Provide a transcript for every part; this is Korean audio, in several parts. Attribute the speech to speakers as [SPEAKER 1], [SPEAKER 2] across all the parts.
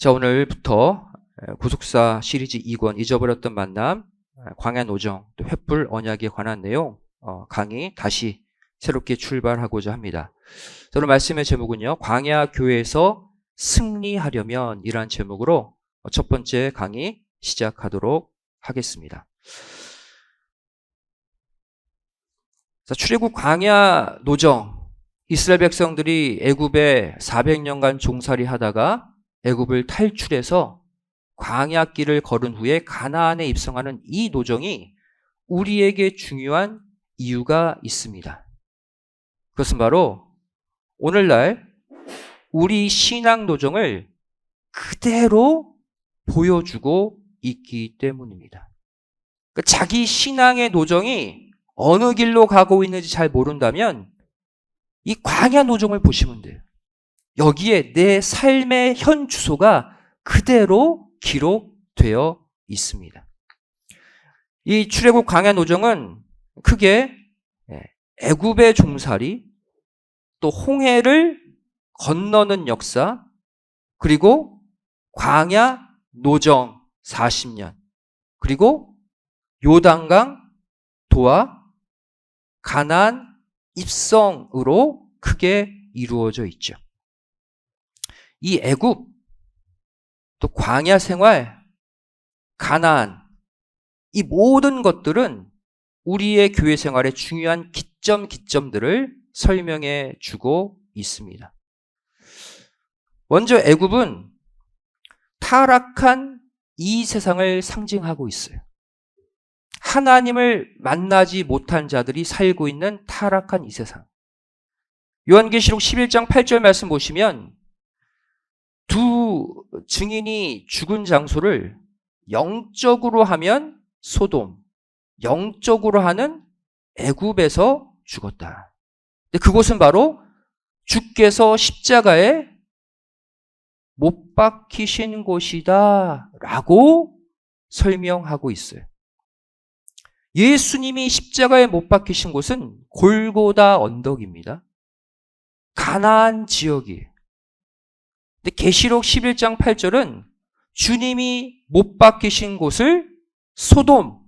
[SPEAKER 1] 자, 오늘부터 구속사 시리즈 2권 잊어버렸던 만남, 광야 노정, 또 횃불 언약에 관한 내용 강의 다시 새롭게 출발하고자 합니다. 오늘 말씀의 제목은요, 광야 교회에서 승리하려면 이란 제목으로 첫 번째 강의 시작하도록 하겠습니다. 자, 출애굽 광야 노정, 이스라엘 백성들이 애굽에 400년간 종살이 하다가 애굽을 탈출해서 광야길을 걸은 후에 가나안에 입성하는 이 노정이 우리에게 중요한 이유가 있습니다. 그것은 바로 오늘날 우리 신앙 노정을 그대로 보여주고 있기 때문입니다. 그러니까 자기 신앙의 노정이 어느 길로 가고 있는지 잘 모른다면 이 광야 노정을 보시면 돼요. 여기에 내 삶의 현 주소가 그대로 기록되어 있습니다. 이 출애굽 광야 노정은 크게 애굽의 종살이, 또 홍해를 건너는 역사, 그리고 광야 노정 40년, 그리고 요단강 도하 가나안 입성으로 크게 이루어져 있죠. 이 애굽, 또 광야 생활, 가나안, 이 모든 것들은 우리의 교회 생활의 중요한 기점들을 설명해 주고 있습니다. 먼저 애굽은 타락한 이 세상을 상징하고 있어요. 하나님을 만나지 못한 자들이 살고 있는 타락한 이 세상. 요한계시록 11장 8절 말씀 보시면 두 증인이 죽은 장소를 영적으로 하면 소돔, 영적으로 하는 애굽에서 죽었다. 근데 그곳은 바로 주께서 십자가에 못 박히신 곳이다 라고 설명하고 있어요. 예수님이 십자가에 못 박히신 곳은 골고다 언덕입니다. 가나안 지역이에요. 근데 계시록 11장 8절은 주님이 못 박히신 곳을 소돔,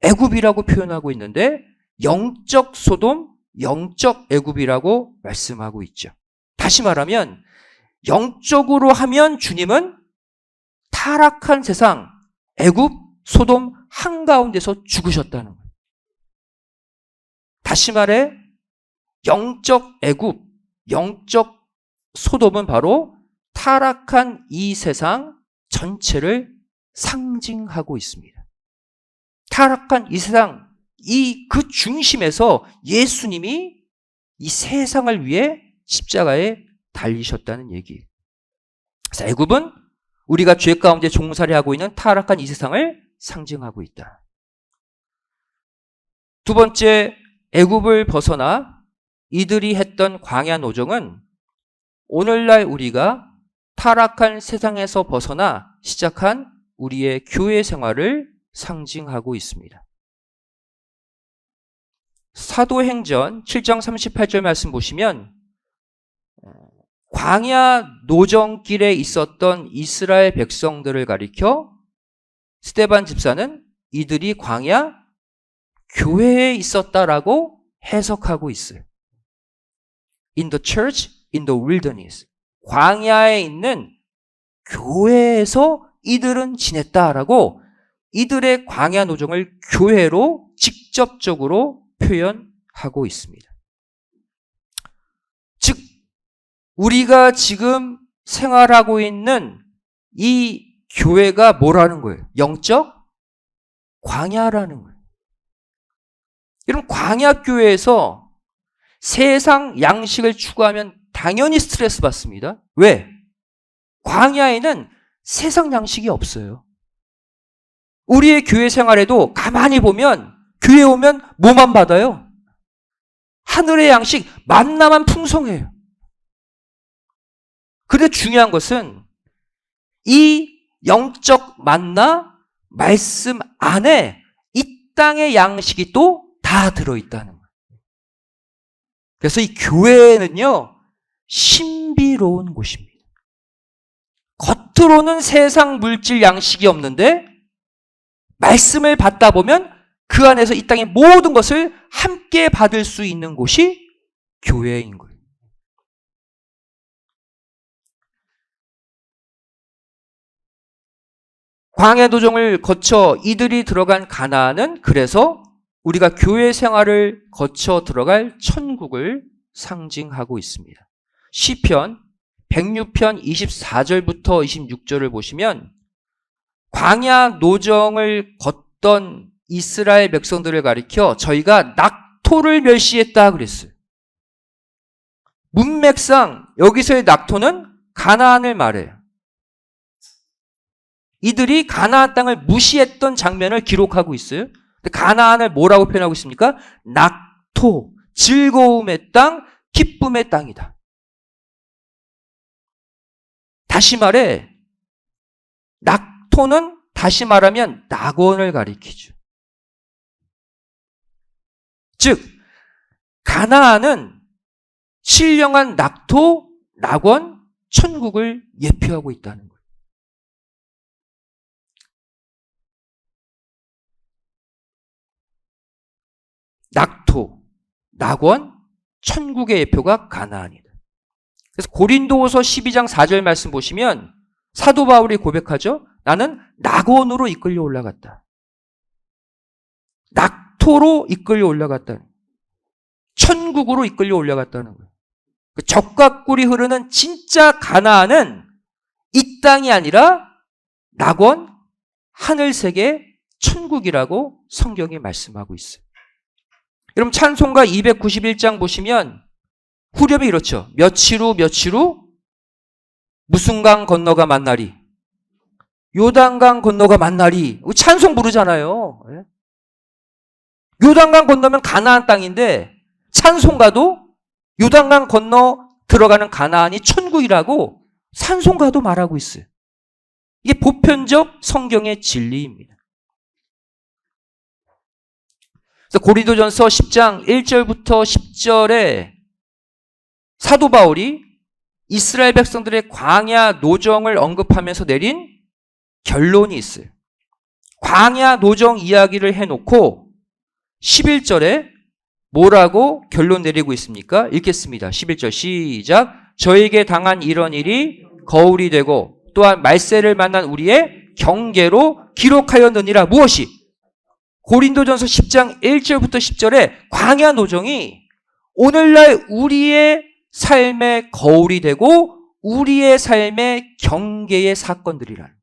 [SPEAKER 1] 애굽이라고 표현하고 있는데 영적 소돔, 영적 애굽이라고 말씀하고 있죠. 다시 말하면 영적으로 하면 주님은 타락한 세상, 애굽, 소돔 한가운데서 죽으셨다는 거예요. 다시 말해 영적 애굽, 영적 소돔은 바로 타락한 이 세상 전체를 상징하고 있습니다. 타락한 이 세상, 그 중심에서 예수님이 이 세상을 위해 십자가에 달리셨다는 얘기예요. 그래서 애굽은 우리가 죄 가운데 종살이하고 있는 타락한 이 세상을 상징하고 있다. 두 번째, 애굽을 벗어나 이들이 했던 광야 노정은 오늘날 우리가 타락한 세상에서 벗어나 시작한 우리의 교회 생활을 상징하고 있습니다. 사도행전 7장 38절 말씀 보시면 광야 노정길에 있었던 이스라엘 백성들을 가리켜 스데반 집사는 이들이 광야 교회에 있었다라고 해석하고 있어요. In the church, in the wilderness. 광야에 있는 교회에서 이들은 지냈다라고 이들의 광야 노정을 교회로 직접적으로 표현하고 있습니다. 즉, 우리가 지금 생활하고 있는 이 교회가 뭐라는 거예요? 영적 광야라는 거예요. 여러분, 광야교회에서 세상 양식을 추구하면 당연히 스트레스 받습니다. 왜? 광야에는 세상 양식이 없어요. 우리의 교회 생활에도 가만히 보면 교회 오면 뭐만 받아요? 하늘의 양식, 만나만 풍성해요. 그런데 중요한 것은 이 영적 만나 말씀 안에 이 땅의 양식이 또 다 들어있다는 거예요. 그래서 이 교회는요, 신비로운 곳입니다. 겉으로는 세상 물질 양식이 없는데 말씀을 받다 보면 그 안에서 이 땅의 모든 것을 함께 받을 수 있는 곳이 교회인 거예요. 광야 도정을 거쳐 이들이 들어간 가나안은 그래서 우리가 교회 생활을 거쳐 들어갈 천국을 상징하고 있습니다. 시편 106편 24절부터 26절을 보시면 광야 노정을 걷던 이스라엘 백성들을 가리켜 저희가 낙토를 멸시했다 그랬어요. 문맥상 여기서의 낙토는 가나안을 말해요. 이들이 가나안 땅을 무시했던 장면을 기록하고 있어요. 근데 가나안을 뭐라고 표현하고 있습니까? 낙토, 즐거움의 땅, 기쁨의 땅이다. 다시 말해 낙토는 다시 말하면 낙원을 가리키죠. 즉 가나안은 신령한 낙토, 낙원, 천국을 예표하고 있다는 거예요. 낙토, 낙원, 천국의 예표가 가나안이다. 그래서 고린도후서 12장 4절 말씀 보시면 사도 바울이 고백하죠. 나는 낙원으로 이끌려 올라갔다. 낙토로 이끌려 올라갔다. 천국으로 이끌려 올라갔다는 거예요. 적과 꿀이 흐르는 진짜 가나안은 이 땅이 아니라 낙원, 하늘세계, 천국이라고 성경이 말씀하고 있어요. 여러분 찬송가 291장 보시면 후렴이 이렇죠. 며칠 후 무슨 강 건너가 만나리. 요단강 건너가 만나리. 찬송 부르잖아요. 요단강 건너면 가나안 땅인데 찬송가도 요단강 건너 들어가는 가나안이 천국이라고 찬송가도 말하고 있어요. 이게 보편적 성경의 진리입니다. 그래서 고린도전서 10장 1절부터 10절에 사도 바울이 이스라엘 백성들의 광야 노정을 언급하면서 내린 결론이 있어요. 광야 노정 이야기를 해놓고 11절에 뭐라고 결론 내리고 있습니까? 읽겠습니다. 11절 시작. 저에게 당한 이런 일이 거울이 되고 또한 말세를 만난 우리의 경계로 기록하였느니라. 무엇이? 고린도전서 10장 1절부터 10절에 광야 노정이 오늘날 우리의 삶의 거울이 되고 우리의 삶의 경계의 사건들이라는.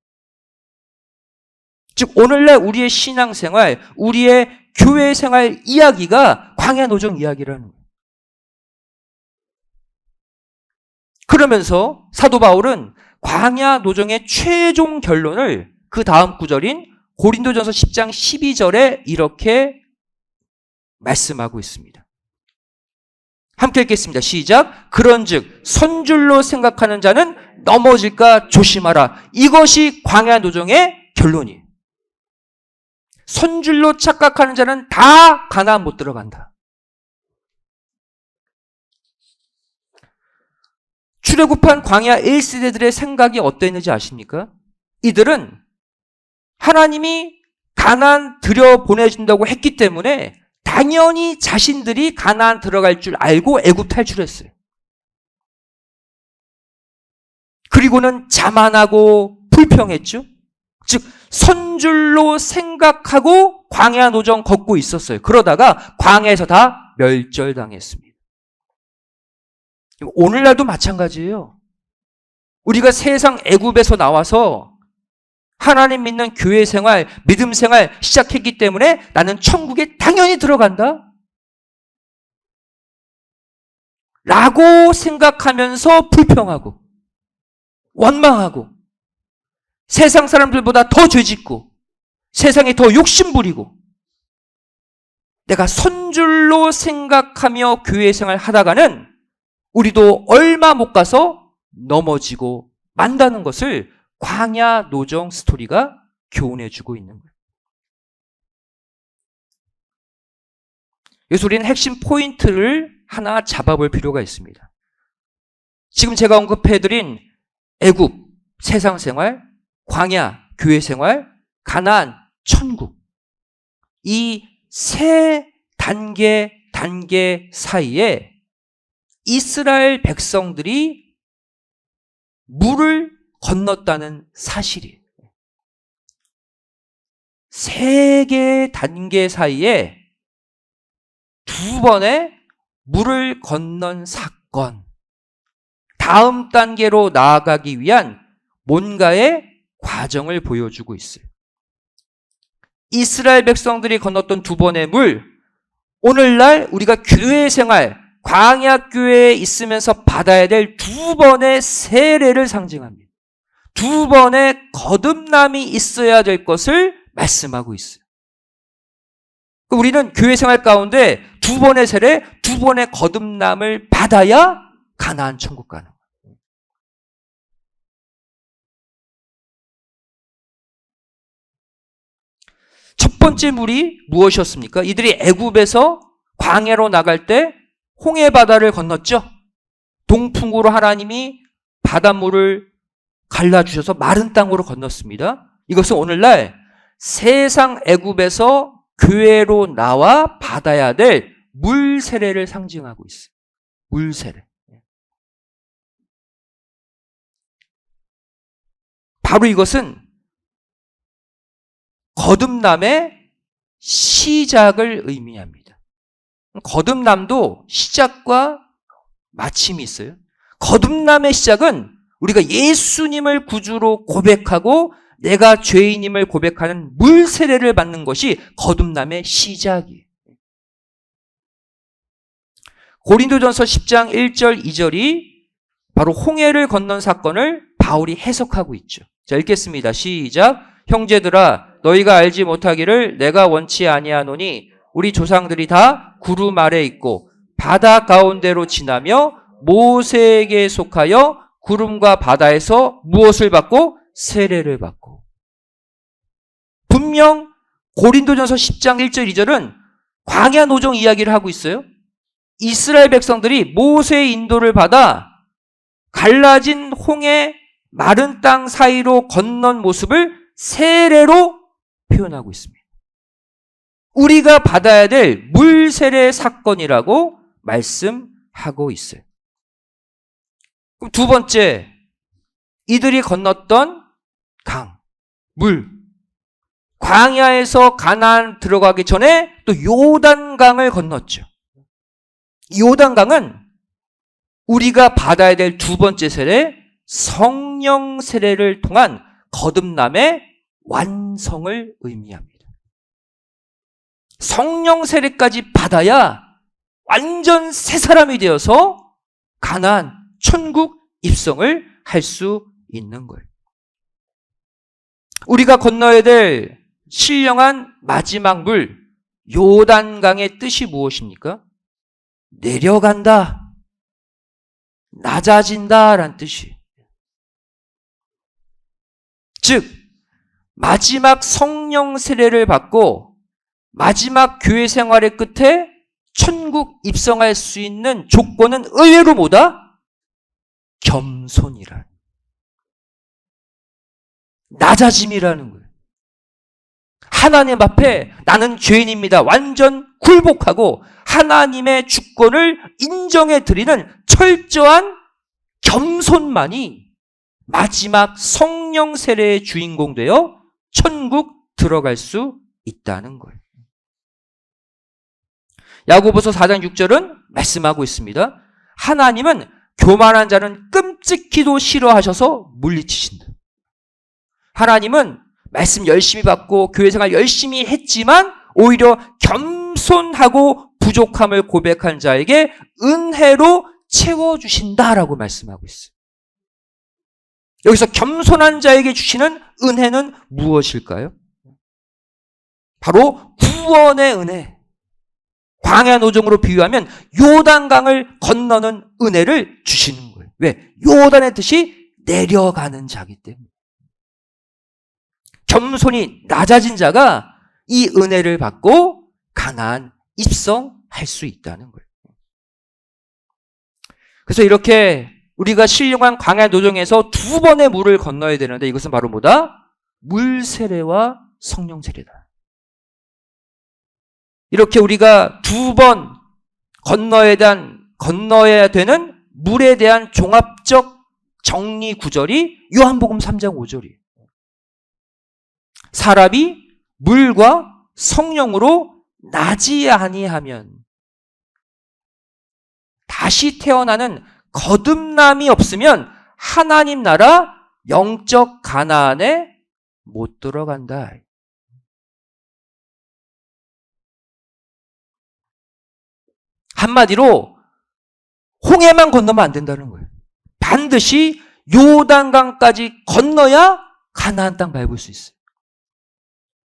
[SPEAKER 1] 즉 오늘날 우리의 신앙생활, 우리의 교회 생활 이야기가 광야 노정 이야기라는 거예요. 그러면서 사도 바울은 광야 노정의 최종 결론을 그 다음 구절인 고린도전서 10장 12절에 이렇게 말씀하고 있습니다. 함께 읽겠습니다. 시작. 그런즉 선줄로 생각하는 자는 넘어질까 조심하라. 이것이 광야 노정의 결론이에요. 선줄로 착각하는 자는 다 가나안 못 들어간다. 출애굽한 광야 1세대들의 생각이 어땠는지 아십니까? 이들은 하나님이 가나안 들여보내준다고 했기 때문에 당연히 자신들이 가나안 들어갈 줄 알고 애굽 탈출했어요. 그리고는 자만하고 불평했죠. 즉 선줄로 생각하고 광야 노정 걷고 있었어요. 그러다가 광야에서 다 멸절당했습니다. 오늘날도 마찬가지예요. 우리가 세상 애굽에서 나와서 하나님 믿는 교회 생활, 믿음 생활 시작했기 때문에 나는 천국에 당연히 들어간다 라고 생각하면서 불평하고 원망하고 세상 사람들보다 더 죄짓고 세상에 더 욕심부리고 내가 선줄로 생각하며 교회 생활 하다가는 우리도 얼마 못 가서 넘어지고 만다는 것을 광야 노정 스토리가 교훈해주고 있는 거예요. 그래서 우리는 핵심 포인트를 하나 잡아볼 필요가 있습니다. 지금 제가 언급해드린 애굽, 세상 생활, 광야, 교회 생활, 가나안, 천국. 이 세 단계 사이에 이스라엘 백성들이 물을 건넜다는 사실이에요. 세 개의 단계 사이에 두 번의 물을 건넌 사건. 다음 단계로 나아가기 위한 뭔가의 과정을 보여주고 있어요. 이스라엘 백성들이 건넜던 두 번의 물, 오늘날 우리가 교회 생활, 광야 교회에 있으면서 받아야 될 두 번의 세례를 상징합니다. 두 번의 거듭남이 있어야 될 것을 말씀하고 있어요. 우리는 교회 생활 가운데 두 번의 세례, 두 번의 거듭남을 받아야 가나안 천국 가는 거예요. 첫 번째 물이 무엇이었습니까? 이들이 애굽에서 광야로 나갈 때 홍해 바다를 건넜죠. 동풍으로 하나님이 바닷물을 갈라주셔서 마른 땅으로 건넜습니다. 이것은 오늘날 세상 애굽에서 교회로 나와 받아야 될 물 세례를 상징하고 있어요. 물 세례. 바로 이것은 거듭남의 시작을 의미합니다. 거듭남도 시작과 마침이 있어요. 거듭남의 시작은 우리가 예수님을 구주로 고백하고 내가 죄인임을 고백하는 물 세례를 받는 것이 거듭남의 시작이에요. 고린도전서 10장 1절 2절이 바로 홍해를 건넌 사건을 바울이 해석하고 있죠. 자, 읽겠습니다. 시작. 형제들아 너희가 알지 못하기를 내가 원치 아니하노니 우리 조상들이 다 구름 아래 있고 바다 가운데로 지나며 모세에게 속하여 구름과 바다에서 무엇을 받고? 세례를 받고. 분명 고린도전서 10장 1절 2절은 광야 노정 이야기를 하고 있어요. 이스라엘 백성들이 모세의 인도를 받아 갈라진 홍해 마른 땅 사이로 건넌 모습을 세례로 표현하고 있습니다. 우리가 받아야 될 물 세례 사건이라고 말씀하고 있어요. 그럼 두 번째, 이들이 건넜던 강, 물. 광야에서 가나안 들어가기 전에 또 요단강을 건넜죠. 요단강은 우리가 받아야 될 두 번째 세례, 성령 세례를 통한 거듭남의 완성을 의미합니다. 성령 세례까지 받아야 완전 새 사람이 되어서 가나안, 천국 입성을 할 수 있는 거예요. 우리가 건너야 될 신령한 마지막 물, 요단강의 뜻이 무엇입니까? 내려간다, 낮아진다 라는 뜻이에요. 즉 마지막 성령 세례를 받고 마지막 교회 생활의 끝에 천국 입성할 수 있는 조건은 의외로 뭐다? 겸손이라는, 낮아짐이라는 거예요. 하나님 앞에 나는 죄인입니다. 완전 굴복하고 하나님의 주권을 인정해 드리는 철저한 겸손만이 마지막 성령 세례의 주인공 되어 천국 들어갈 수 있다는 거예요. 야고보서 4장 6절은 말씀하고 있습니다. 하나님은 교만한 자는 끔찍히도 싫어하셔서 물리치신다. 하나님은 말씀 열심히 받고 교회 생활 열심히 했지만 오히려 겸손하고 부족함을 고백한 자에게 은혜로 채워주신다라고 말씀하고 있어요. 여기서 겸손한 자에게 주시는 은혜는 무엇일까요? 바로 구원의 은혜. 광야 노정으로 비유하면 요단강을 건너는 은혜를 주시는 거예요. 왜? 요단의 뜻이 내려가는 자기 때문에. 겸손히 낮아진 자가 이 은혜를 받고 가나안 입성할 수 있다는 거예요. 그래서 이렇게 우리가 신령한 광야 노정에서 두 번의 물을 건너야 되는데 이것은 바로 뭐다? 물 세례와 성령 세례다. 이렇게 우리가 두 번 건너야 되는 물에 대한 종합적 정리 구절이 요한복음 3장 5절이에요. 사람이 물과 성령으로 나지 아니하면 다시 태어나는 거듭남이 없으면 하나님 나라 영적 가나안에 못 들어간다. 한마디로 홍해만 건너면 안 된다는 거예요. 반드시 요단강까지 건너야 가나안 땅 밟을 수 있어요.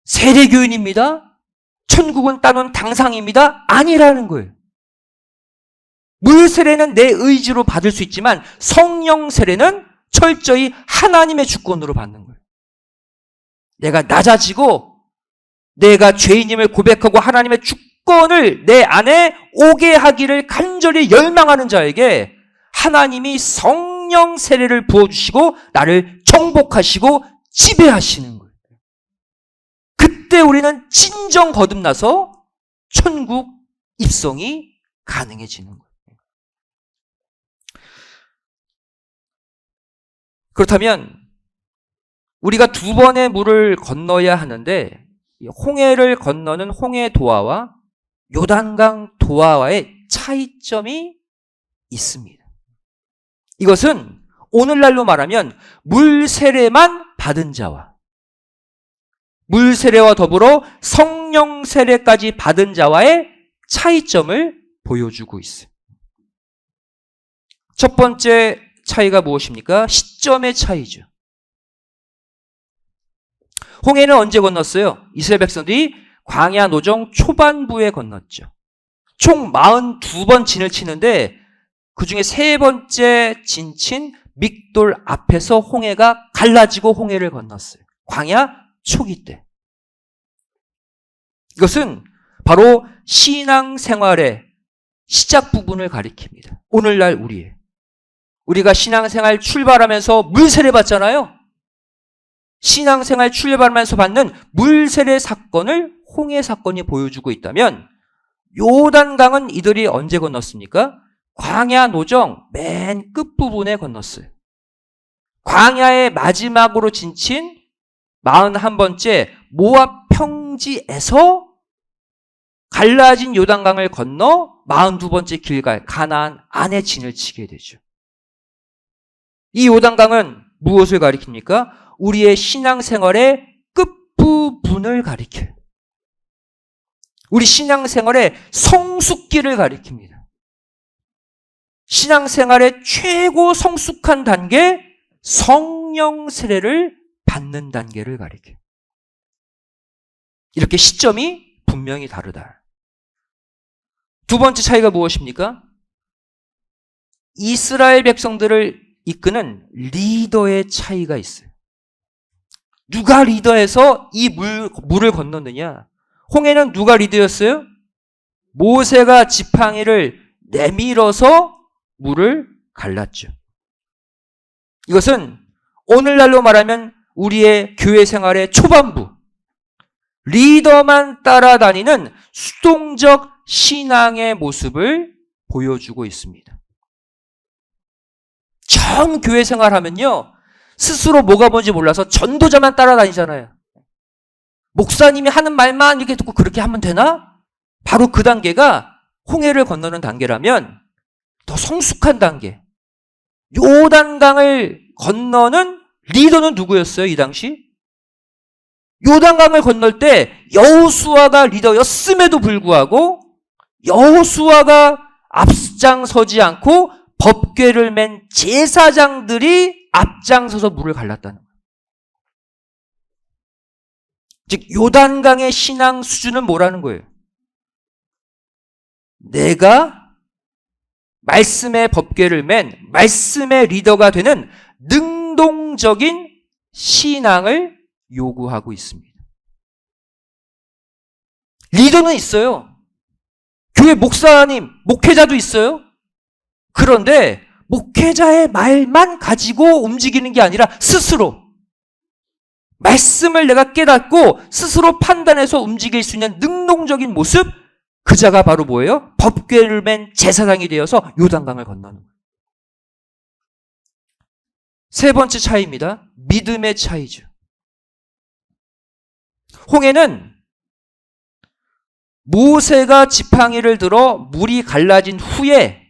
[SPEAKER 1] 세례교인입니다. 천국은 따놓은 당상입니다. 아니라는 거예요. 물 세례는 내 의지로 받을 수 있지만 성령 세례는 철저히 하나님의 주권으로 받는 거예요. 내가 낮아지고 내가 죄인임을 고백하고 하나님의 주권을 내 안에 오게 하기를 간절히 열망하는 자에게 하나님이 성령 세례를 부어주시고 나를 정복하시고 지배하시는 거예요. 그때 우리는 진정 거듭나서 천국 입성이 가능해지는 거예요. 그렇다면 우리가 두 번의 물을 건너야 하는데 홍해를 건너는 홍해도하와 요단강 도하와의 차이점이 있습니다. 이것은 오늘날로 말하면 물 세례만 받은 자와 물 세례와 더불어 성령 세례까지 받은 자와의 차이점을 보여주고 있어요. 첫 번째 차이가 무엇입니까? 시점의 차이죠. 홍해는 언제 건넜어요? 이스라엘 백성들이 광야 노정 초반부에 건넜죠. 총 42번 진을 치는데 그 중에 세 번째 진친 믹돌 앞에서 홍해가 갈라지고 홍해를 건넜어요. 광야 초기 때. 이것은 바로 신앙생활의 시작 부분을 가리킵니다. 오늘날 우리가 신앙생활 출발하면서 물세례 받잖아요. 신앙생활 출발하면서 받는 물세례 사건을 홍해 사건이 보여주고 있다면 요단강은 이들이 언제 건넜습니까? 광야 노정 맨 끝부분에 건넜어요. 광야의 마지막으로 진친 41번째 모압 평지에서 갈라진 요단강을 건너 42번째 길갈 가나안 안에 진을 치게 되죠. 이 요단강은 무엇을 가리킵니까? 우리의 신앙생활의 끝부분을 가리켜요. 우리 신앙생활의 성숙기를 가리킵니다. 신앙생활의 최고 성숙한 단계, 성령 세례를 받는 단계를 가리켜요. 이렇게 시점이 분명히 다르다. 두 번째 차이가 무엇입니까? 이스라엘 백성들을 이끄는 리더의 차이가 있어요. 누가 리더해서 이 물을 건넜느냐? 홍해는 누가 리더였어요? 모세가 지팡이를 내밀어서 물을 갈랐죠. 이것은 오늘날로 말하면 우리의 교회 생활의 초반부, 리더만 따라다니는 수동적 신앙의 모습을 보여주고 있습니다. 전 교회 생활하면요, 스스로 뭐가 뭔지 몰라서 전도자만 따라다니잖아요. 목사님이 하는 말만 이렇게 듣고 그렇게 하면 되나? 바로 그 단계가 홍해를 건너는 단계라면 더 성숙한 단계. 요단강을 건너는 리더는 누구였어요, 이 당시? 요단강을 건널 때 여호수아가 리더였음에도 불구하고 여호수아가 앞장서지 않고 법궤를 맨 제사장들이 앞장서서 물을 갈랐다는 거예요. 즉 요단강의 신앙 수준은 뭐라는 거예요? 내가 말씀의 법궤를 맨 말씀의 리더가 되는 능동적인 신앙을 요구하고 있습니다. 리더는 있어요. 교회 목사님, 목회자도 있어요. 그런데 목회자의 말만 가지고 움직이는 게 아니라 스스로 말씀을 내가 깨닫고 스스로 판단해서 움직일 수 있는 능동적인 모습, 그 자가 바로 뭐예요? 법궤를 맨 제사장이 되어서 요단강을 건너는 거예요. 세 번째 차이입니다. 믿음의 차이죠. 홍해는 모세가 지팡이를 들어 물이 갈라진 후에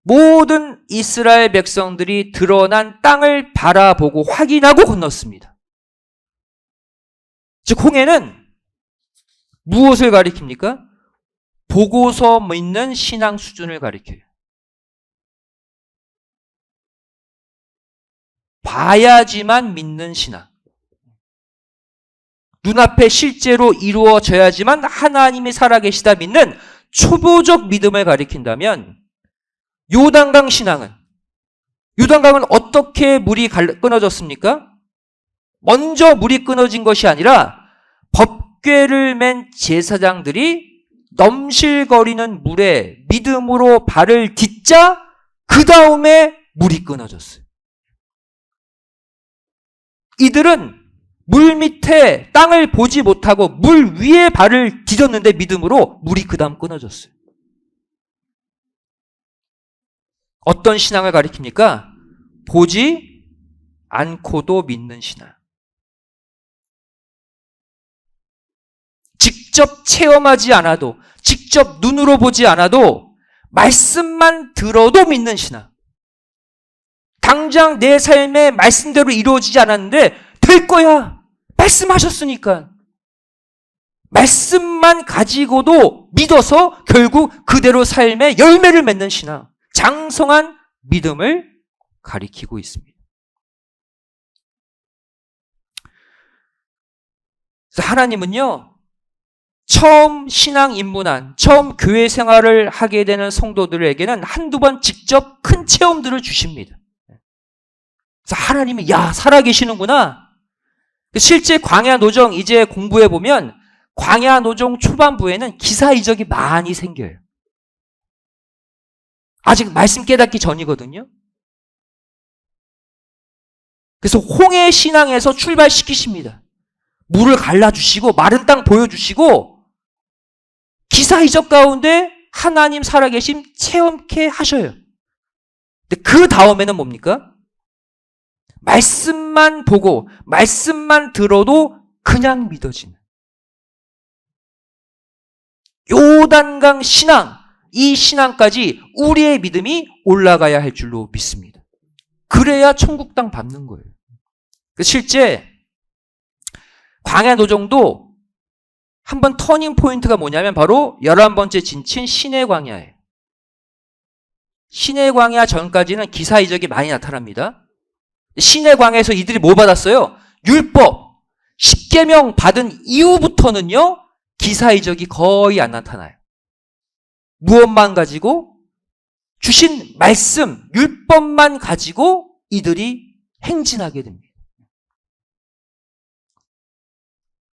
[SPEAKER 1] 모든 이스라엘 백성들이 드러난 땅을 바라보고 확인하고 건넜습니다. 즉 홍해는 무엇을 가리킵니까? 보고서 믿는 신앙 수준을 가리켜요. 봐야지만 믿는 신앙. 눈앞에 실제로 이루어져야지만 하나님이 살아계시다 믿는 초보적 믿음을 가리킨다면 요단강 신앙은, 요단강은 어떻게 물이 끊어졌습니까? 먼저 물이 끊어진 것이 아니라 법궤를 맨 제사장들이 넘실거리는 물에 믿음으로 발을 딛자 그 다음에 물이 끊어졌어요. 이들은 물 밑에 땅을 보지 못하고 물 위에 발을 디뎠는데 믿음으로 물이 그 다음 끊어졌어요. 어떤 신앙을 가리킵니까? 보지 않고도 믿는 신앙. 직접 체험하지 않아도, 직접 눈으로 보지 않아도 말씀만 들어도 믿는 신앙. 당장 내 삶에 말씀대로 이루어지지 않았는데 될 거야. 말씀하셨으니까. 말씀만 가지고도 믿어서 결국 그대로 삶의 열매를 맺는 신앙. 장성한 믿음을 가리키고 있습니다. 그래서 하나님은요, 처음 신앙 입문한, 처음 교회 생활을 하게 되는 성도들에게는 한두 번 직접 큰 체험들을 주십니다. 그래서 하나님이 야, 살아계시는구나. 실제 광야 노정 이제 공부해 보면 광야 노정 초반부에는 기사 이적이 많이 생겨요. 아직 말씀 깨닫기 전이거든요. 그래서 홍해 신앙에서 출발시키십니다. 물을 갈라주시고 마른 땅 보여주시고 기사 이적 가운데 하나님 살아계심 체험케 하셔요. 근데 그 다음에는 뭡니까? 말씀만 보고 말씀만 들어도 그냥 믿어지는 요단강 신앙, 이 신앙까지 우리의 믿음이 올라가야 할 줄로 믿습니다. 그래야 천국 땅 밟는 거예요. 실제 광야 노정도 한번 터닝 포인트가 뭐냐면 바로 11번째 진친 시내 광야예요. 시내 광야 전까지는 기사 이적이 많이 나타납니다. 시내 광야에서 이들이 뭐 받았어요? 율법, 십계명 받은 이후부터는요, 기사 이적이 거의 안 나타나요. 무엇만 가지고? 주신 말씀, 율법만 가지고 이들이 행진하게 됩니다.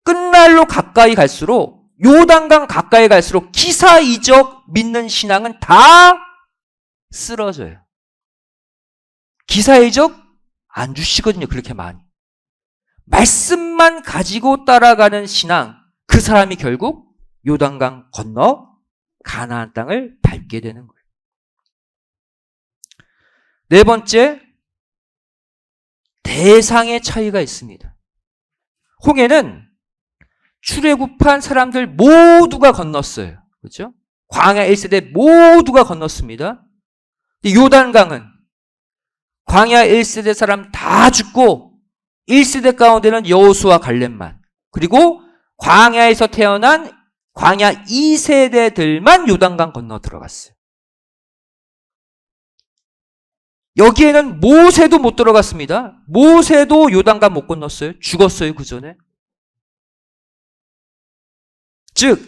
[SPEAKER 1] 끝날로 가까이 갈수록, 요단강 가까이 갈수록 기사 이적 믿는 신앙은 다 쓰러져요. 기사 이적 안 주시거든요, 그렇게 많이. 말씀만 가지고 따라가는 신앙, 그 사람이 결국 요단강 건너 가나안 땅을 밟게 되는 거예요. 네 번째, 대상의 차이가 있습니다. 홍해는 출애굽한 사람들 모두가 건넜어요. 그렇죠? 광야 1세대 모두가 건넜습니다. 요단강은 광야 1세대 사람 다 죽고 1세대 가운데는 여호수아 갈렙만, 그리고 광야에서 태어난 광야 2세대들만 요단강 건너 들어갔어요. 여기에는 모세도 못 들어갔습니다. 모세도 요단강 못 건넜어요. 죽었어요, 그 전에. 즉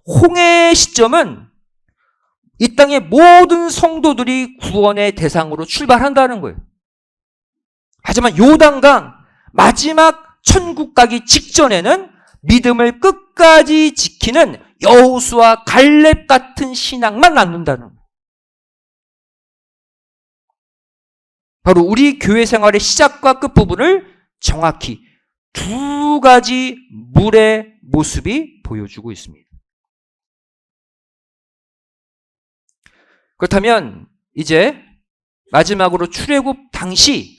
[SPEAKER 1] 홍해의 시점은 이 땅의 모든 성도들이 구원의 대상으로 출발한다는 거예요. 하지만 요단강 마지막 천국 가기 직전에는 믿음을 끝까지 지키는 여호수아 갈렙 같은 신앙만 남는다는 거예요. 바로 우리 교회 생활의 시작과 끝부분을 정확히 두 가지 물의 모습이 보여주고 있습니다. 그렇다면 이제 마지막으로 출애굽 당시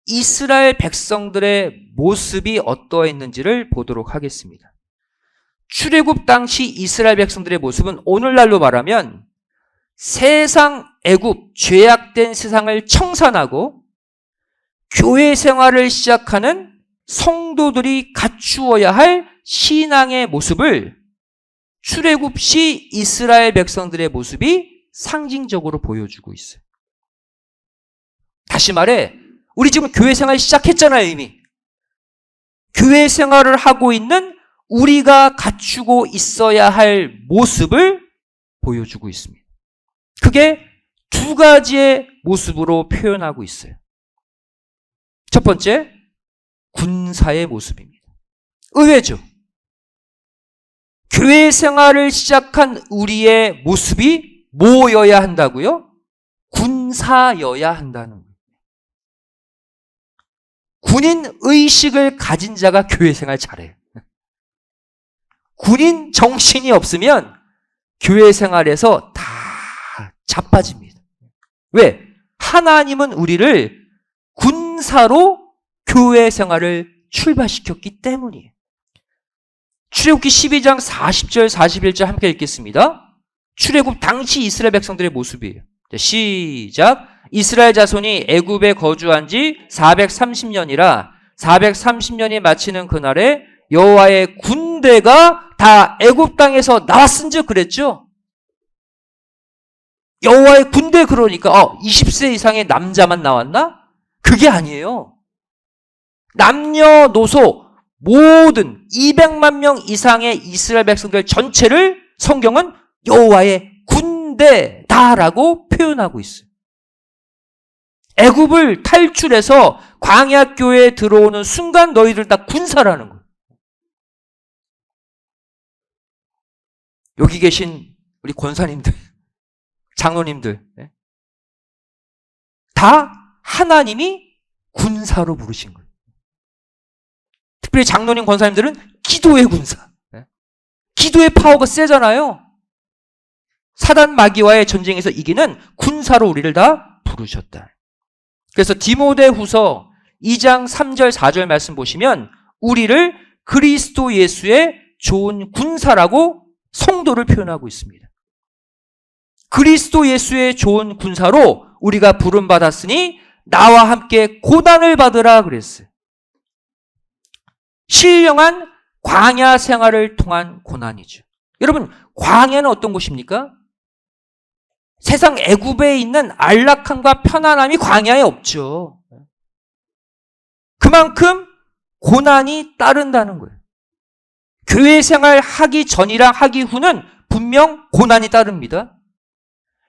[SPEAKER 1] 이스라엘 백성들의 모습이 어떠했는지를 보도록 하겠습니다. 출애굽 당시 이스라엘 백성들의 모습은 오늘날로 말하면 세상 애굽, 죄악된 세상을 청산하고 교회 생활을 시작하는 성도들이 갖추어야 할 신앙의 모습을 출애굽 시 이스라엘 백성들의 모습이 상징적으로 보여주고 있어요. 다시 말해, 우리 지금 교회 생활 시작했잖아요, 이미. 교회 생활을 하고 있는 우리가 갖추고 있어야 할 모습을 보여주고 있습니다. 그게 두 가지의 모습으로 표현하고 있어요. 첫 번째, 군사의 모습입니다. 의외죠. 교회 생활을 시작한 우리의 모습이 뭐여야 한다고요? 군사여야 한다는 거예요. 군인 의식을 가진 자가 교회 생활 잘해요. 군인 정신이 없으면 교회 생활에서 다 자빠집니다. 왜? 하나님은 우리를 군사로 교회 생활을 출발시켰기 때문이에요. 출애굽기 12장 40절 41절 함께 읽겠습니다. 출애굽 당시 이스라엘 백성들의 모습이에요. 시작. 이스라엘 자손이 애굽에 거주한 지 430년이라 430년이 마치는 그날에 여호와의 군대가 다 애굽 땅에서 나왔은즉 그랬죠. 여호와의 군대 그러니까 20세 이상의 남자만 나왔나? 그게 아니에요. 남녀노소 모든 200만 명 이상의 이스라엘 백성들 전체를 성경은 여호와의 군대다라고 표현하고 있어요. 애굽을 탈출해서 광야교회에 들어오는 순간 너희들 다 군사라는 거예요. 여기 계신 우리 권사님들, 장로님들 다 하나님이 군사로 부르신 거예요. 특별히 장로님, 권사님들은 기도의 군사. 기도의 파워가 세잖아요. 사단 마귀와의 전쟁에서 이기는 군사로 우리를 다 부르셨다. 그래서 디모데후서 2장 3절 4절 말씀 보시면 우리를 그리스도 예수의 좋은 군사라고 성도를 표현하고 있습니다. 그리스도 예수의 좋은 군사로 우리가 부름받았으니 나와 함께 고난을 받으라 그랬어요. 신령한 광야 생활을 통한 고난이죠. 여러분, 광야는 어떤 곳입니까? 세상 애굽에 있는 안락함과 편안함이 광야에 없죠. 그만큼 고난이 따른다는 거예요. 교회 생활 하기 전이랑 하기 후는 분명 고난이 따릅니다.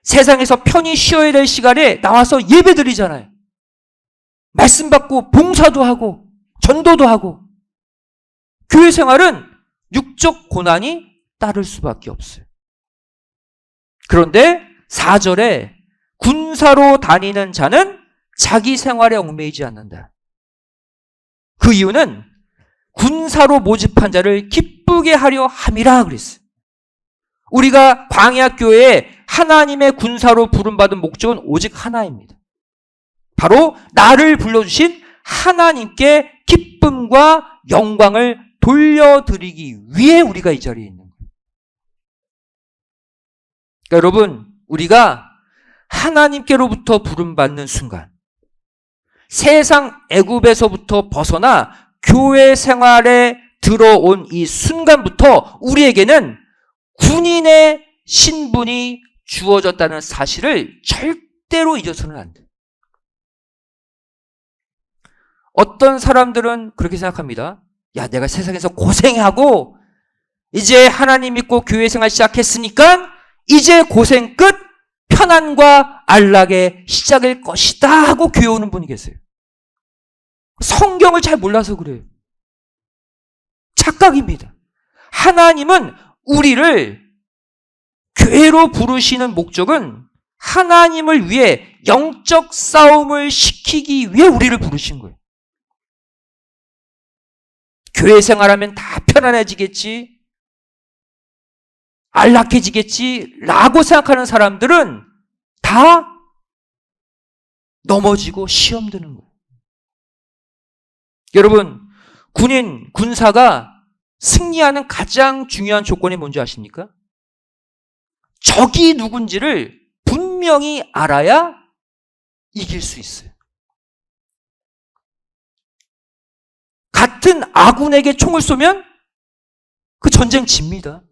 [SPEAKER 1] 세상에서 편히 쉬어야 될 시간에 나와서 예배 드리잖아요. 말씀 받고 봉사도 하고 전도도 하고. 교회 생활은 육적 고난이 따를 수밖에 없어요. 그런데 4절에 군사로 다니는 자는 자기 생활에 얽매이지 않는다. 그 이유는 군사로 모집한 자를 기쁘게 하려 함이라 그랬어요. 우리가 광야교회에 하나님의 군사로 부름받은 목적은 오직 하나입니다. 바로 나를 불러주신 하나님께 기쁨과 영광을 돌려드리기 위해 우리가 이 자리에 있는 거예요. 그러니까 여러분, 우리가 하나님께로부터 부름받는 순간, 세상 애굽에서부터 벗어나 교회 생활에 들어온 이 순간부터 우리에게는 군인의 신분이 주어졌다는 사실을 절대로 잊어서는 안 돼요. 어떤 사람들은 그렇게 생각합니다. 야, 내가 세상에서 고생하고 이제 하나님 믿고 교회 생활 시작했으니까 이제 고생 끝, 편안과 안락의 시작일 것이다 하고 교회 오는 분이 계세요. 성경을 잘 몰라서 그래요. 착각입니다. 하나님은 우리를 교회로 부르시는 목적은 하나님을 위해 영적 싸움을 시키기 위해 우리를 부르신 거예요. 교회 생활하면 다 편안해지겠지, 안락해지겠지 라고 생각하는 사람들은 다 넘어지고 시험 드는 거예요. 여러분, 군사가 승리하는 가장 중요한 조건이 뭔지 아십니까? 적이 누군지를 분명히 알아야 이길 수 있어요. 같은 아군에게 총을 쏘면 그 전쟁 집니다.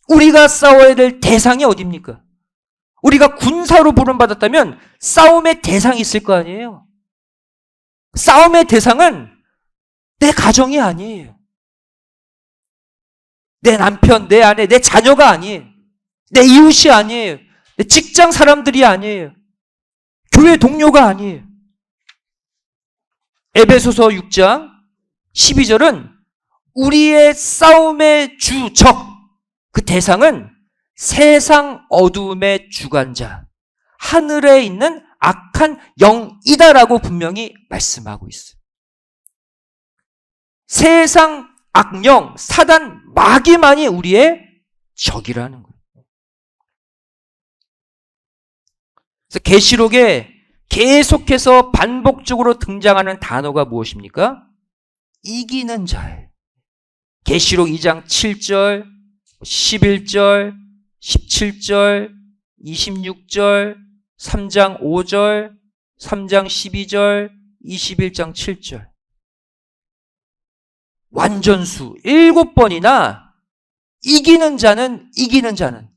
[SPEAKER 1] 우리가 싸워야 될 대상이 어디입니까? 우리가 군사로 부름받았다면 싸움의 대상이 있을 거 아니에요. 싸움의 대상은 내 가정이 아니에요. 내 남편, 내 아내, 내 자녀가 아니에요. 내 이웃이 아니에요. 내 직장 사람들이 아니에요. 교회 동료가 아니에요. 에베소서 6장 12절은 우리의 싸움의 주적, 그 대상은 세상 어두움의 주관자, 하늘에 있는 악한 영이다라고 분명히 말씀하고 있어요. 세상 악령, 사단, 마귀만이 우리의 적이라는 거예요. 그래서 계시록에 계속해서 반복적으로 등장하는 단어가 무엇입니까? 이기는 자예요. 계시록 2장 7절, 11절, 17절, 26절, 3장 5절, 3장 12절, 21장 7절. 완전수 7번이나 이기는 자는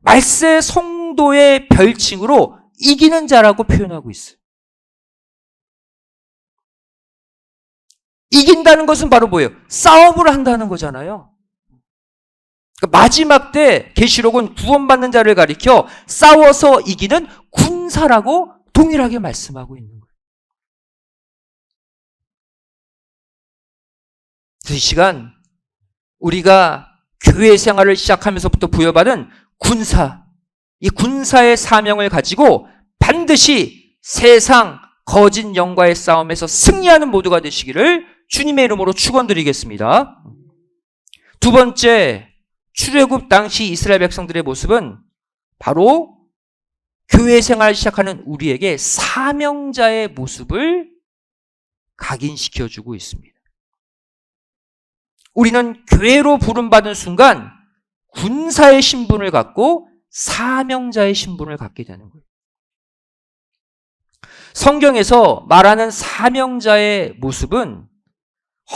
[SPEAKER 1] 말세 성도의 별칭으로 이기는 자라고 표현하고 있어요. 이긴다는 것은 바로 뭐예요? 싸움을 한다는 거잖아요. 그러니까 마지막 때 계시록은 구원받는 자를 가리켜 싸워서 이기는 군사라고 동일하게 말씀하고 있는 거예요. 이 시간 우리가 교회 생활을 시작하면서부터 부여받은 군사, 이 군사의 사명을 가지고 반드시 세상 거짓 영과의 싸움에서 승리하는 모두가 되시기를 주님의 이름으로 축원드리겠습니다. 두 번째, 출애굽 당시 이스라엘 백성들의 모습은 바로 교회 생활을 시작하는 우리에게 사명자의 모습을 각인시켜주고 있습니다. 우리는 교회로 부름받은 순간 군사의 신분을 갖고 사명자의 신분을 갖게 되는 거예요. 성경에서 말하는 사명자의 모습은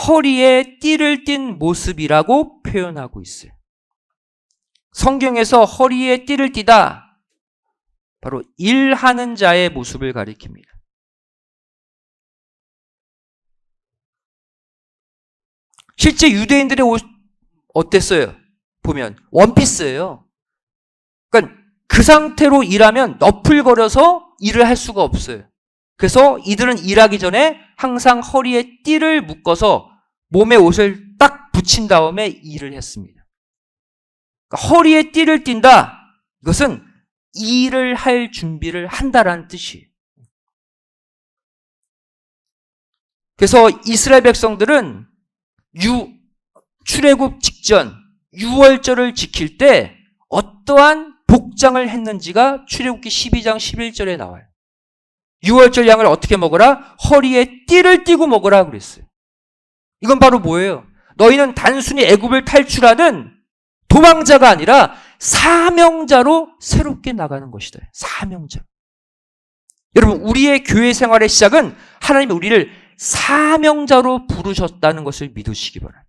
[SPEAKER 1] 허리에 띠를 띤 모습이라고 표현하고 있어요. 성경에서 허리에 띠를 띠다, 바로 일하는 자의 모습을 가리킵니다. 실제 유대인들의 옷 어땠어요? 보면 원피스예요. 그러니까 그 상태로 일하면 너풀거려서 일을 할 수가 없어요. 그래서 이들은 일하기 전에 항상 허리에 띠를 묶어서 몸에 옷을 딱 붙인 다음에 일을 했습니다. 그러니까 허리에 띠를 띈다, 이것은 일을 할 준비를 한다라는 뜻이에요. 그래서 이스라엘 백성들은 출애굽 직전 6월절을 지킬 때 어떠한 복장을 했는지가 출애굽기 12장 11절에 나와요. 6월절 양을 어떻게 먹어라? 허리에 띠를 띠고 먹으라 그랬어요. 이건 바로 뭐예요? 너희는 단순히 애굽을 탈출하는 도망자가 아니라 사명자로 새롭게 나가는 것이다. 사명자. 여러분, 우리의 교회 생활의 시작은 하나님이 우리를 사명자로 부르셨다는 것을 믿으시기 바랍니다.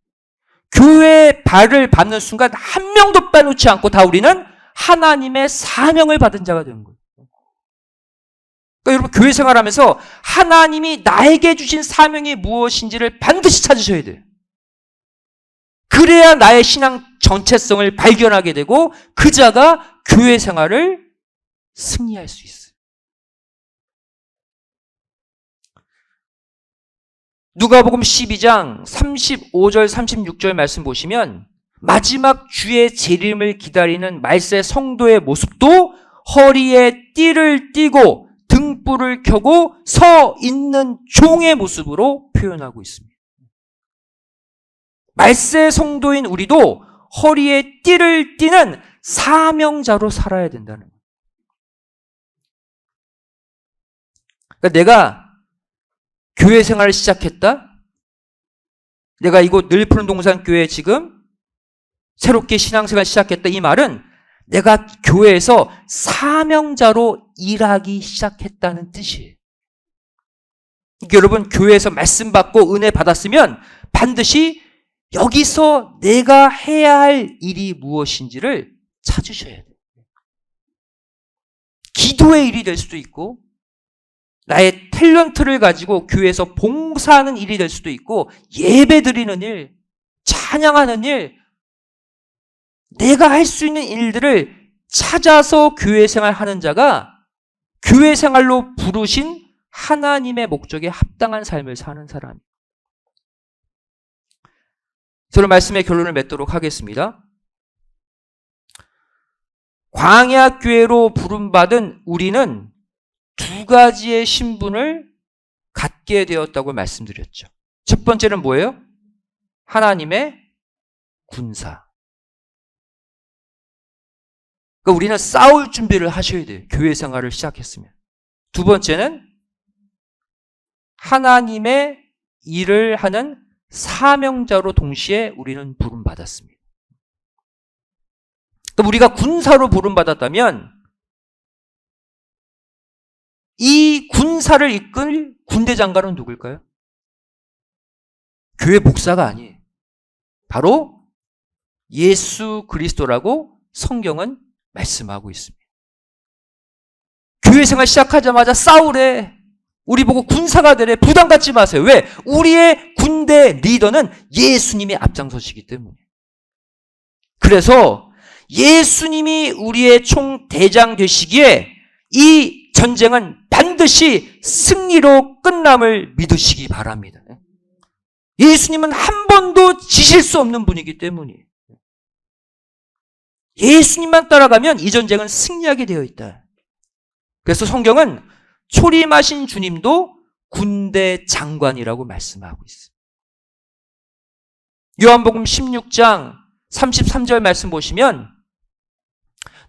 [SPEAKER 1] 교회에 발을 밟는 순간 한 명도 빼놓지 않고 다 우리는 하나님의 사명을 받은 자가 되는 거예요. 그러니까 여러분, 교회 생활하면서 하나님이 나에게 주신 사명이 무엇인지를 반드시 찾으셔야 돼요. 그래야 나의 신앙 전체성을 발견하게 되고 그 자가 교회 생활을 승리할 수 있어요. 누가복음 12장 35절 36절 말씀 보시면 마지막 주의 재림을 기다리는 말세 성도의 모습도 허리에 띠를 띠고 등불을 켜고 서 있는 종의 모습으로 표현하고 있습니다. 말세 성도인 우리도 허리에 띠를 띠는 사명자로 살아야 된다는 거예요. 그러니까 내가 교회 생활을 시작했다? 내가 이곳 늘푸른 동산교회에 지금 새롭게 신앙생활을 시작했다, 이 말은 내가 교회에서 사명자로 일하기 시작했다는 뜻이에요. 그러니까 여러분, 교회에서 말씀 받고 은혜 받았으면 반드시 여기서 내가 해야 할 일이 무엇인지를 찾으셔야 돼요. 기도의 일이 될 수도 있고, 나의 탤런트를 가지고 교회에서 봉사하는 일이 될 수도 있고, 예배 드리는 일, 찬양하는 일, 내가 할 수 있는 일들을 찾아서 교회 생활하는 자가 교회 생활로 부르신 하나님의 목적에 합당한 삶을 사는 사람. 저는 말씀의 결론을 맺도록 하겠습니다. 광야교회로 부름받은 우리는 두 가지의 신분을 갖게 되었다고 말씀드렸죠. 첫 번째는 뭐예요? 하나님의 군사. 그러니까 우리는 싸울 준비를 하셔야 돼요. 교회 생활을 시작했으면. 두 번째는 하나님의 일을 하는 사명자로 동시에 우리는 부름받았습니다. 그러니까 우리가 군사로 부름받았다면 이 군사를 이끌 군대 장관은 누굴까요? 교회 목사가 아니에요. 바로 예수 그리스도라고 성경은 말씀하고 있습니다. 교회 생활 시작하자마자 싸우래, 우리 보고 군사가 되래, 부담 갖지 마세요. 왜? 우리의 군대 리더는 예수님이 앞장서시기 때문에. 그래서 예수님이 우리의 총대장 되시기에 이 전쟁은 반드시 승리로 끝남을 믿으시기 바랍니다. 예수님은 한 번도 지실 수 없는 분이기 때문이에요. 예수님만 따라가면 이 전쟁은 승리하게 되어 있다. 그래서 성경은 초림하신 주님도 군대 장관이라고 말씀하고 있어요. 요한복음 16장 33절 말씀 보시면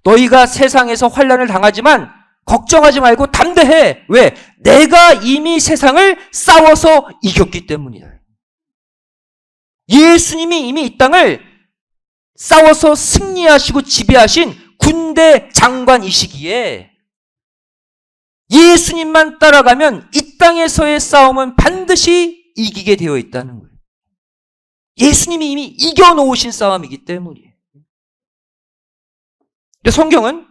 [SPEAKER 1] 너희가 세상에서 환난을 당하지만 걱정하지 말고 담대해. 왜? 내가 이미 세상을 싸워서 이겼기 때문이다. 예수님이 이미 이 땅을 싸워서 승리하시고 지배하신 군대 장관이시기에 예수님만 따라가면 이 땅에서의 싸움은 반드시 이기게 되어 있다는 거예요. 예수님이 이미 이겨놓으신 싸움이기 때문이에요. 근데 성경은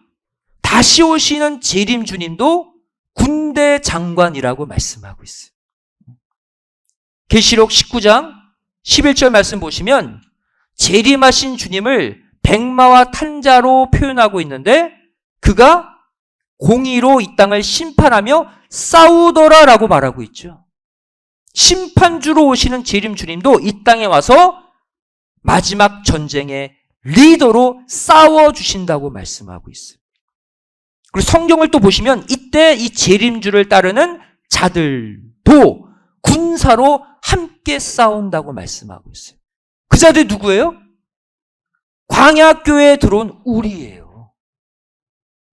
[SPEAKER 1] 다시 오시는 재림 주님도 군대 장관이라고 말씀하고 있어요. 계시록 19장 11절 말씀 보시면 재림하신 주님을 백마와 탄자로 표현하고 있는데 그가 공의로 이 땅을 심판하며 싸우더라라고 말하고 있죠. 심판주로 오시는 재림 주님도 이 땅에 와서 마지막 전쟁의 리더로 싸워주신다고 말씀하고 있어요. 그리고 성경을 또 보시면 이때 이 재림주를 따르는 자들도 군사로 함께 싸운다고 말씀하고 있어요. 그 자들이 누구예요? 광야교회에 들어온 우리예요.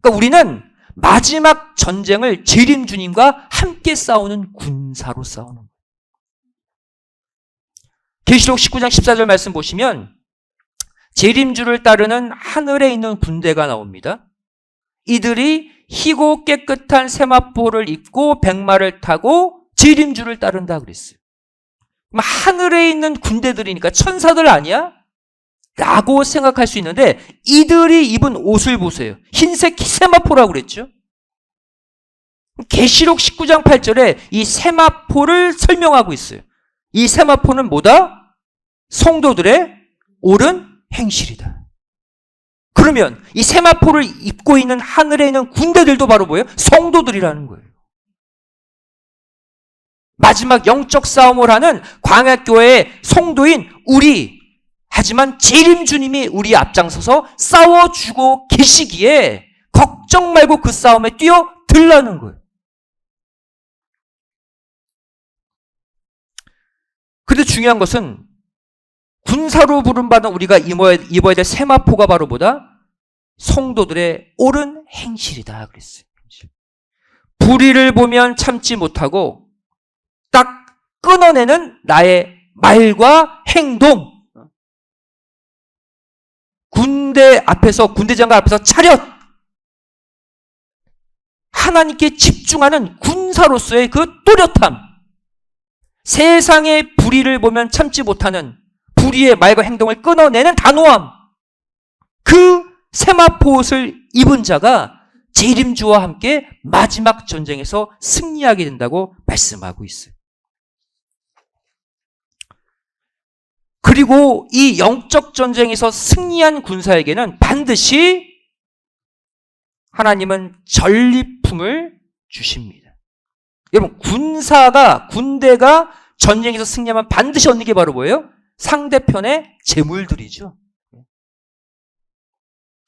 [SPEAKER 1] 그러니까 우리는 마지막 전쟁을 재림 주님과 함께 싸우는 군사로 싸우는 거예요. 계시록 19장 14절 말씀 보시면 재림주를 따르는 하늘에 있는 군대가 나옵니다. 이들이 희고 깨끗한 세마포를 입고 백마를 타고 재림주를 따른다 그랬어요. 그럼 하늘에 있는 군대들이니까 천사들 아니야? 라고 생각할 수 있는데 이들이 입은 옷을 보세요. 흰색 세마포라고 그랬죠. 계시록 19장 8절에 이 세마포를 설명하고 있어요. 이 세마포는 뭐다? 성도들의 옳은 행실이다. 그러면 이 세마포를 입고 있는 하늘에 있는 군대들도 바로 뭐예요? 성도들이라는 거예요. 마지막 영적 싸움을 하는 광야교회의 성도인 우리, 하지만 재림 주님이 우리 앞장서서 싸워주고 계시기에 걱정 말고 그 싸움에 뛰어들라는 거예요. 그런데 중요한 것은 군사로 부름받은 우리가 입어야 될 세마포가 바로 뭐다? 성도들의 옳은 행실이다 그랬어요. 불의를 보면 참지 못하고 딱 끊어내는 나의 말과 행동. 군대장관 앞에서 차렷! 하나님께 집중하는 군사로서의 그 또렷함. 세상의 불의를 보면 참지 못하는 불의의 말과 행동을 끊어내는 단호함. 그 세마포옷을 입은 자가 재림주와 함께 마지막 전쟁에서 승리하게 된다고 말씀하고 있어요. 그리고 이 영적 전쟁에서 승리한 군사에게는 반드시 하나님은 전리품을 주십니다. 여러분, 군대가 전쟁에서 승리하면 반드시 얻는 게 바로 뭐예요? 상대편의 재물들이죠.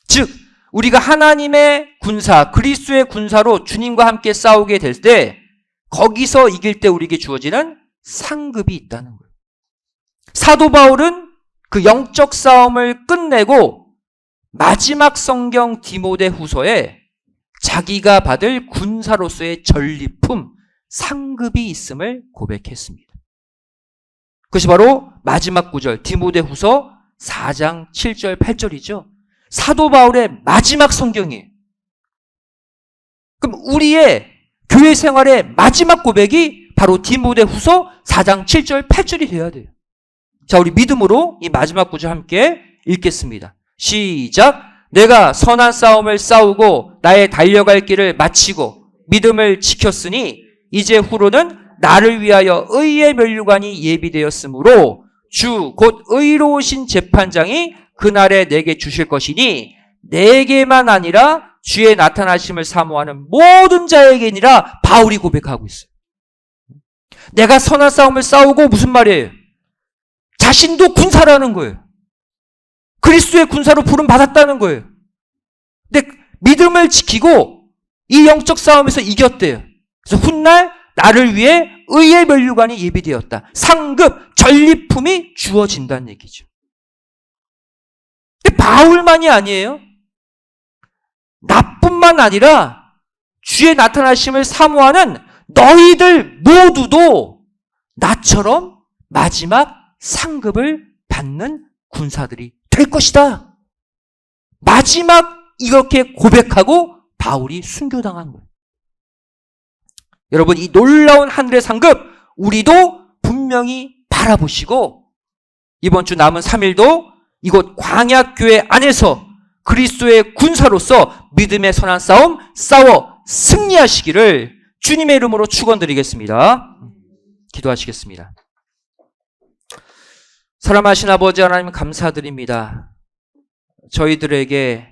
[SPEAKER 1] 즉, 우리가 하나님의 군사, 그리스도의 군사로 주님과 함께 싸우게 될 때 거기서 이길 때 우리에게 주어지는 상급이 있다는 거예요. 사도 바울은 그 영적 싸움을 끝내고 마지막 성경 디모데 후서에 자기가 받을 군사로서의 전리품, 상급이 있음을 고백했습니다. 그것이 바로 마지막 구절 디모데 후서 4장 7절 8절이죠. 사도 바울의 마지막 성경이에요. 그럼 우리의 교회 생활의 마지막 고백이 바로 디모데 후서 4장 7절 8절이 되어야 돼요. 자, 우리 믿음으로 이 마지막 구절 함께 읽겠습니다. 시작. 내가 선한 싸움을 싸우고 나의 달려갈 길을 마치고 믿음을 지켰으니 이제 후로는 나를 위하여 의의 면류관이 예비되었으므로 주 곧 의로우신 재판장이 그날에 내게 주실 것이니 내게만 아니라 주의 나타나심을 사모하는 모든 자에게니라 바울이 고백하고 있어요. 내가 선한 싸움을 싸우고 무슨 말이에요? 자신도 군사라는 거예요. 그리스도의 군사로 부름 받았다는 거예요. 근데 믿음을 지키고 이 영적 싸움에서 이겼대요. 그래서 훗날 나를 위해 의의 면류관이 예비되었다. 상급, 전리품이 주어진다는 얘기죠. 근데 바울만이 아니에요. 나뿐만 아니라 주의 나타나심을 사모하는 너희들 모두도 나처럼 마지막 상급을 받는 군사들이 될 것이다. 마지막 이렇게 고백하고 바울이 순교당한 거예요. 여러분, 이 놀라운 하늘의 상급 우리도 분명히 바라보시고 이번 주 남은 3일도 이곳 광야교회 안에서 그리스도의 군사로서 믿음의 선한 싸움 싸워 승리하시기를 주님의 이름으로 축원드리겠습니다. 기도하시겠습니다. 사랑하신 아버지 하나님 감사드립니다. 저희들에게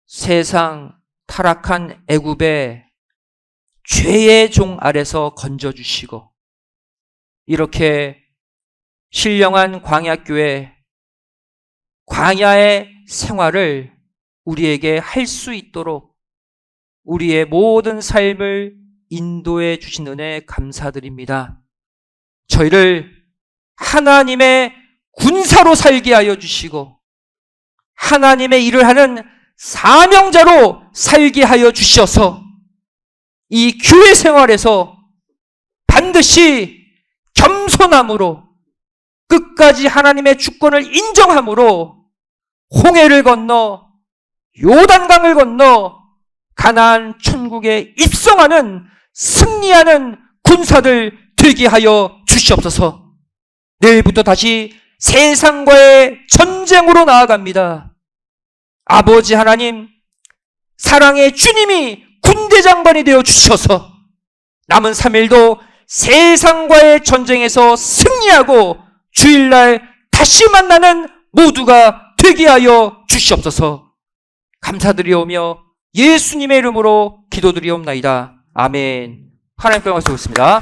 [SPEAKER 1] 세상 타락한 애굽의 죄의 종 아래서 건져주시고 이렇게 신령한 광야교회 광야의 생활을 우리에게 할 수 있도록 우리의 모든 삶을 인도해 주신 은혜 감사드립니다. 저희를 하나님의 군사로 살게 하여 주시고 하나님의 일을 하는 사명자로 살게 하여 주셔서 이 교회 생활에서 반드시 겸손함으로 끝까지 하나님의 주권을 인정함으로 홍해를 건너 요단강을 건너 가나안 천국에 입성하는 승리하는 군사들 되게 하여 주시옵소서. 내일부터 다시 세상과의 전쟁으로 나아갑니다. 아버지 하나님, 사랑의 주님이 군대장관이 되어 주셔서 남은 3일도 세상과의 전쟁에서 승리하고 주일날 다시 만나는 모두가 되게 하여 주시옵소서. 감사드리오며 예수님의 이름으로 기도드리옵나이다. 아멘. 하나님께 말씀드렸습니다.